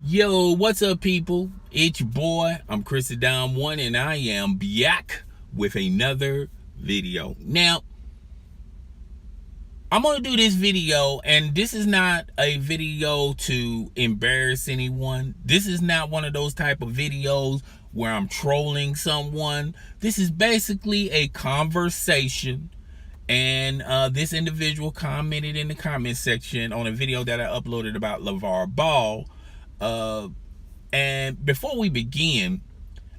Yo, what's up, people? It's your boy. I'm Chris the Dom One, and I am back with another video. Now, I'm gonna do this video, and this is not a video to embarrass anyone. This is not one of those type of videos where I'm trolling someone. This is basically a conversation. And this individual commented in the comment section on a video that I uploaded about LaVar Ball. And before we begin,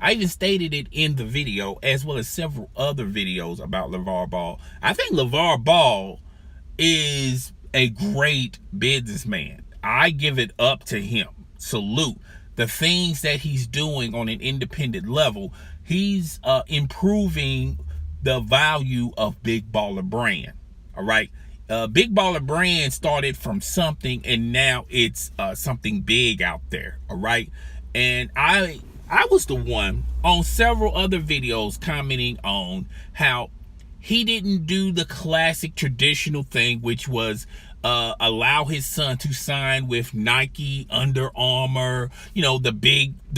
I even stated it in the video, as well as several other videos about LaVar Ball. I think LaVar Ball is a great businessman. I give it up to him. Salute. The things that he's doing on an independent level, he's improving the value of Big Baller Brand. All right. Big Baller Brand started from something, and now it's something big out there. All right. And I was the one on several other videos commenting on how he didn't do the classic traditional thing, which was allow his son to sign with Nike, Under Armour, the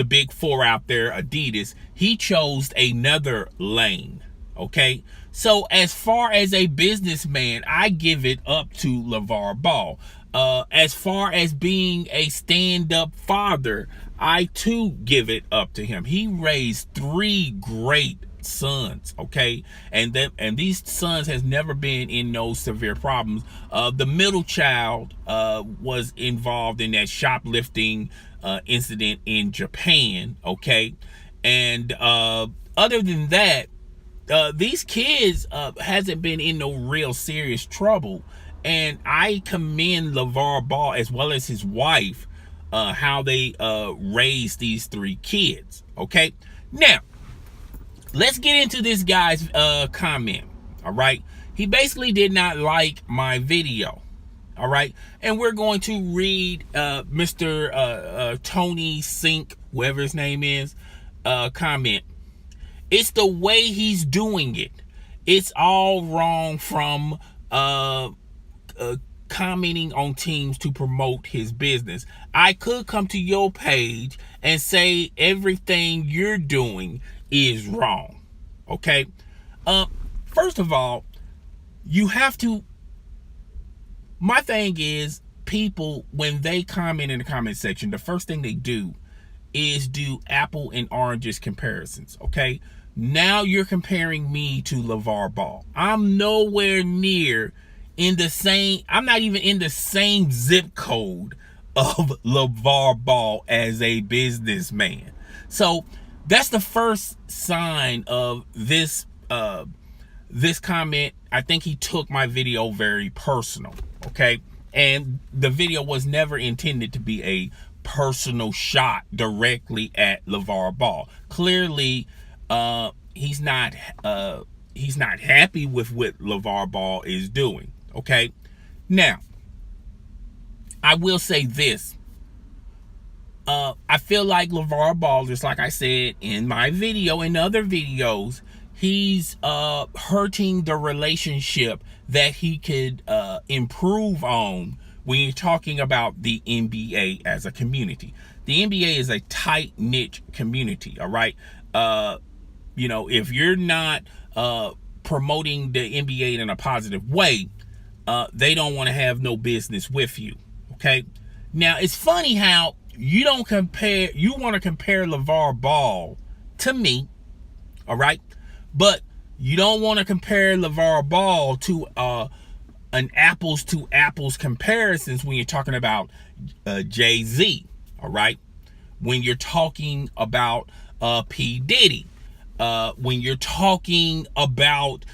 big four out there, Adidas. He chose another lane. Okay, so as far as a businessman, I give it up to LaVar Ball. As far as being a stand-up father, I too give it up to him. He raised 3 great sons, okay, and these sons has never been in no severe problems. The middle child was involved in that shoplifting incident in Japan, okay, and other than that, these kids hasn't been in no real serious trouble. And I commend LaVar Ball as well as his wife, how they raised these 3 kids. Okay, now let's get into this guy's comment. All right, he basically did not like my video. All right, and we're going to read Mr. Tony Sink, whoever his name is, comment. It's the way he's doing it. It's all wrong from commenting on teams to promote his business. I could come to your page and say everything you're doing is wrong. Okay? First of all, you have to... My thing is, people, when they comment in the comment section, the first thing they do is do apple and oranges comparisons. Okay? Now you're comparing me to LaVar Ball. I'm nowhere near in the same, I'm not even in the same zip code of LaVar Ball as a businessman. So that's the first sign of this this comment. I think he took my video very personal, okay? And the video was never intended to be a personal shot directly at LaVar Ball. Clearly, he's not happy with what LaVar Ball is doing. Okay, now I will say this. I feel like LaVar Ball, just like I said in my video and other videos, he's hurting the relationship that he could improve on when you're talking about the NBA as a community. The NBA is a tight-knit community, all right? If you're not promoting the NBA in a positive way, they don't want to have no business with you, okay? Now, it's funny how you want to compare LaVar Ball to me, all right? But you don't want to compare LaVar Ball to an apples to apples comparisons when you're talking about Jay-Z, all right? When you're talking about P. Diddy, when you're talking about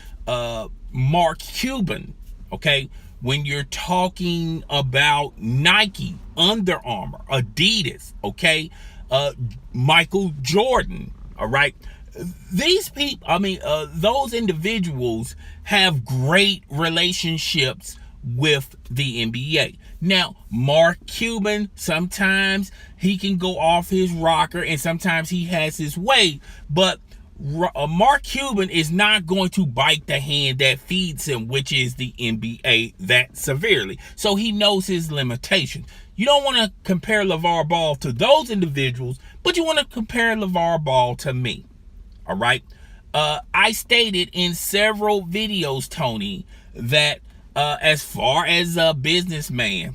Mark Cuban, okay? When you're talking about Nike, Under Armour, Adidas, okay? Michael Jordan, all right? These people, those individuals have great relationships with the NBA. Now, Mark Cuban, sometimes he can go off his rocker and sometimes he has his way, but Mark Cuban is not going to bite the hand that feeds him, which is the NBA, that severely. So he knows his limitations. You don't want to compare LaVar Ball to those individuals, but you want to compare LaVar Ball to me. All right. I stated in several videos, Tony, that as far as a businessman,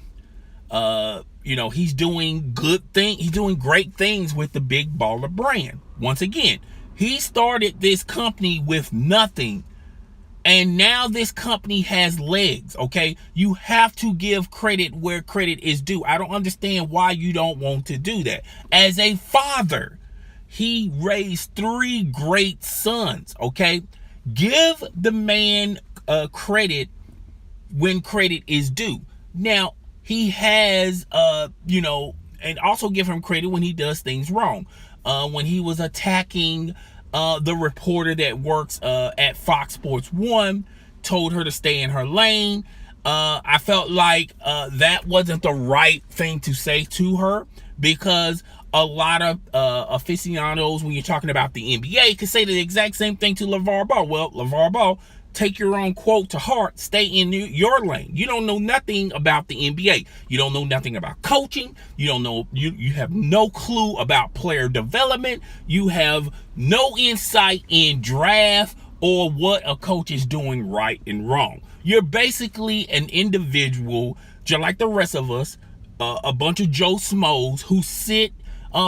he's doing he's doing great things with the Big Baller brand. Once again, he started this company with nothing, and now this company has legs, okay? You have to give credit where credit is due. I don't understand why you don't want to do that. As a father, he raised 3 great sons, okay? Give the man credit when credit is due. Now, he has, and also give him credit when he does things wrong. When he was attacking the reporter that works at Fox Sports 1, told her to stay in her lane. I felt like that wasn't the right thing to say to her, because a lot of aficionados, when you're talking about the NBA, can say the exact same thing to LaVar Ball. Well, LaVar Ball, take your own quote to heart. Stay in your lane. You don't know nothing about the NBA. You don't know nothing about coaching. You don't know. You have no clue about player development. You have no insight in draft or what a coach is doing right and wrong. You're basically an individual, just like the rest of us, a bunch of Joe Schmoes who sit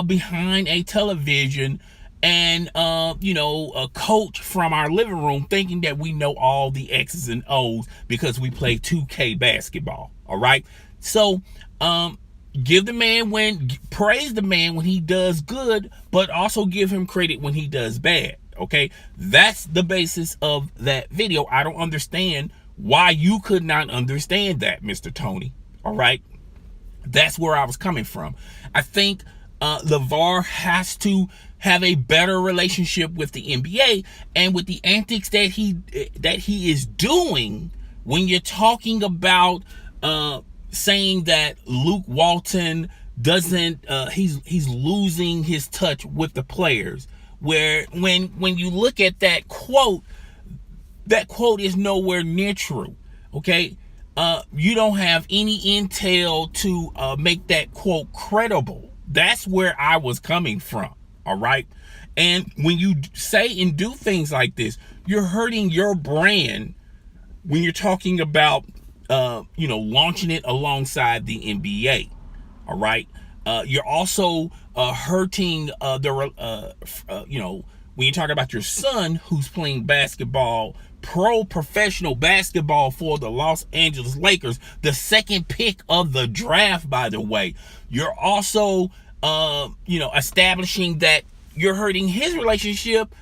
behind a television and a coach from our living room, thinking that we know all the X's and O's because we play 2K basketball. All right. So praise the man when he does good, but also give him credit when he does bad. Okay. That's the basis of that video. I don't understand why you could not understand that, Mr. Tony. All right. That's where I was coming from. I think LaVar has to have a better relationship with the NBA, and with the antics that he is doing. When you're talking about saying that Luke Walton doesn't, he's losing his touch with the players. Where when you look at that quote is nowhere near true. Okay. You don't have any intel to make that quote credible. That's where I was coming from. All right. And when you say and do things like this, you're hurting your brand when you're talking about, launching it alongside the NBA. All right. You're also hurting when you talk about your son who's playing basketball, professional basketball for the Los Angeles Lakers, the 2nd pick of the draft, by the way. You're also establishing that you're hurting his relationship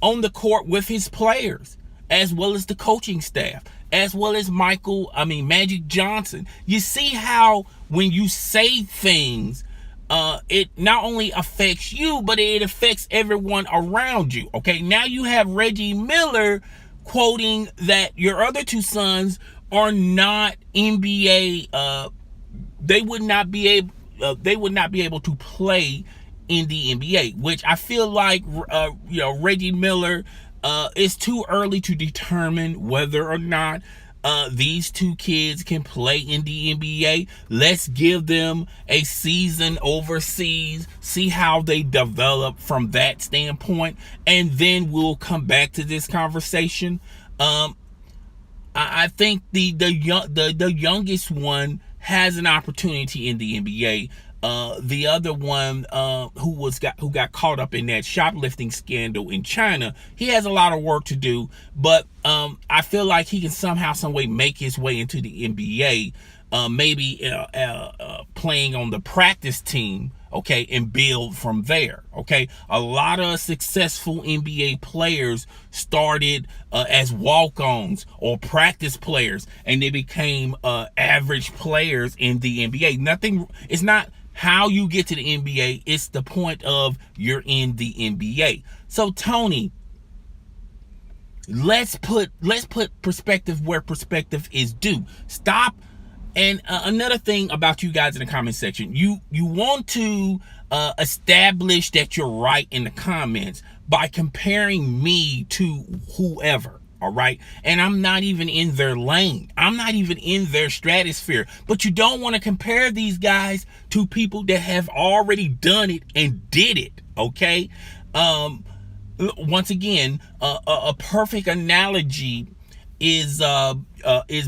on the court with his players, as well as the coaching staff, as well as Magic Johnson. You see how when you say things, it not only affects you, but it affects everyone around you. Okay, now you have Reggie Miller quoting that your other 2 sons are not NBA. They would not be able to play in the NBA, which I feel like Reggie Miller, it's too early to determine whether or not these 2 kids can play in the NBA. Let's give them a season overseas, see how they develop from that standpoint, and then we'll come back to this conversation. I think the youngest one has an opportunity in the NBA. The other one who got caught up in that shoplifting scandal in China, he has a lot of work to do, but I feel like he can somehow, some way make his way into the NBA, maybe playing on the practice team, okay, and build from there. Okay, a lot of successful NBA players started as walk-ons or practice players, and they became average players in the NBA. It's not how you get to the NBA, it's the point of you're in the NBA. So Tony, let's put perspective where perspective is due. Stop. And another thing about you guys in the comment section, you want to establish that you're right in the comments by comparing me to whoever. All right. And I'm not even in their lane. I'm not even in their stratosphere. But you don't want to compare these guys to people that have already done it and did it. Okay. Once again, a perfect analogy is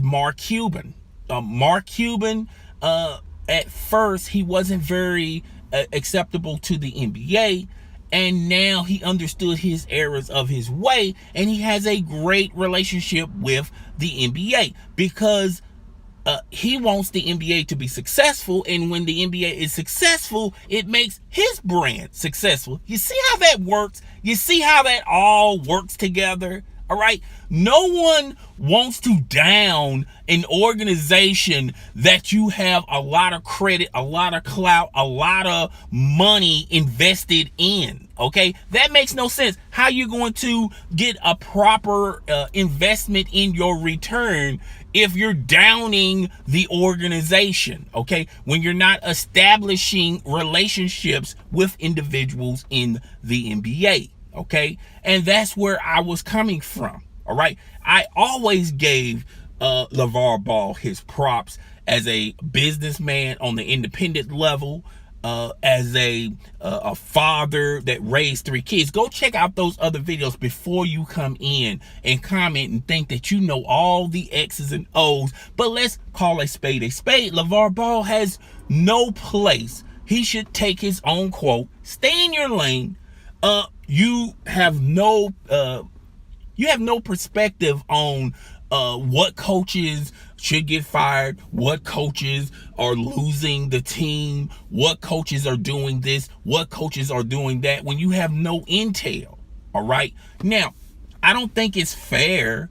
Mark Cuban. Mark Cuban, at first, he wasn't very acceptable to the NBA. And now he understood his errors of his way, and he has a great relationship with the NBA because he wants the NBA to be successful. And when the NBA is successful, it makes his brand successful. You see how that works? You see how that all works together? All right. No one wants to down an organization that you have a lot of credit, a lot of clout, a lot of money invested in. Okay. That makes no sense. How you going to get a proper investment in your return if you're downing the organization? Okay. When you're not establishing relationships with individuals in the NBA. Okay. And that's where I was coming from. All right. I always gave LaVar Ball his props as a businessman on the independent level, as a father that raised 3 kids. Go check out those other videos before you come in and comment and think that you know all the X's and O's. But let's call a spade a spade. LaVar Ball has no place. He should take his own quote, stay in your lane. You have no perspective on what coaches should get fired, what coaches are losing the team, what coaches are doing this, what coaches are doing that, when you have no intel. All right. Now, I don't think it's fair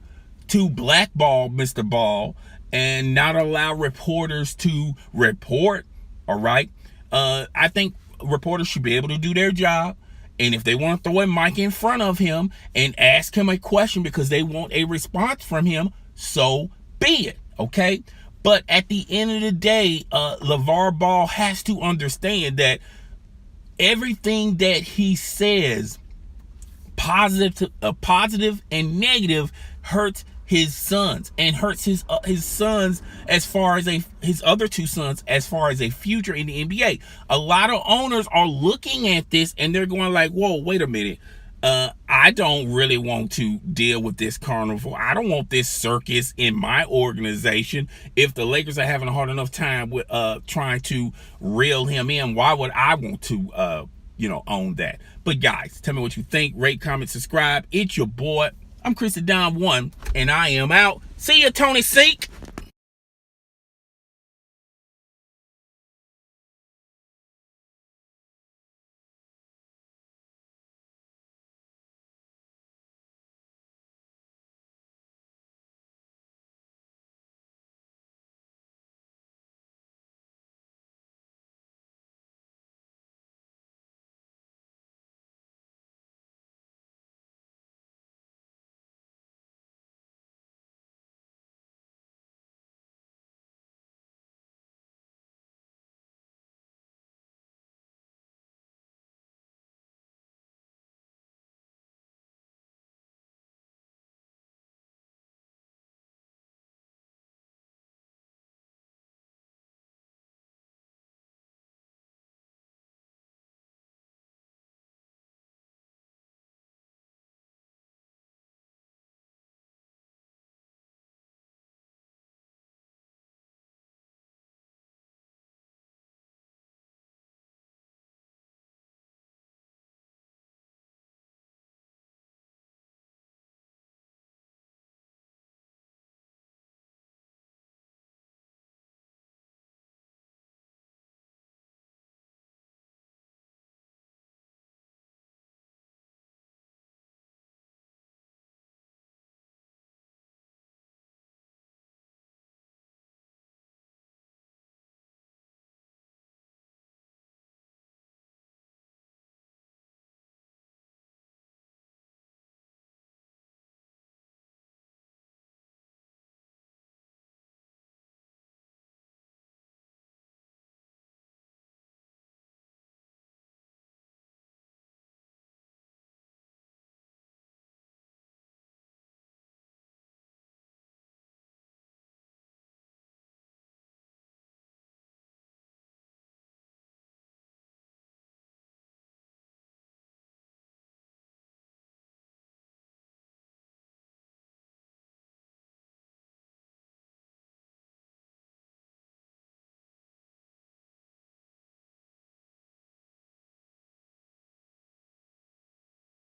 to blackball Mr. Ball and not allow reporters to report. All right. I think reporters should be able to do their job. And if they want to throw a mic in front of him and ask him a question because they want a response from him, so be it. Okay. But at the end of the day, LaVar Ball has to understand that everything that he says, positive and negative, hurts his sons and hurts his sons as far as his other 2 sons as far as a future in the NBA. A lot of owners are looking at this and they're going like, whoa, wait a minute. I don't really want to deal with this carnival. I don't want this circus in my organization. If the Lakers are having a hard enough time with trying to reel him in, why would I want to own that? But guys, tell me what you think. Rate, comment, subscribe. It's your boy. I'm Chris the Don 1, and I am out. See ya, Tony Sink.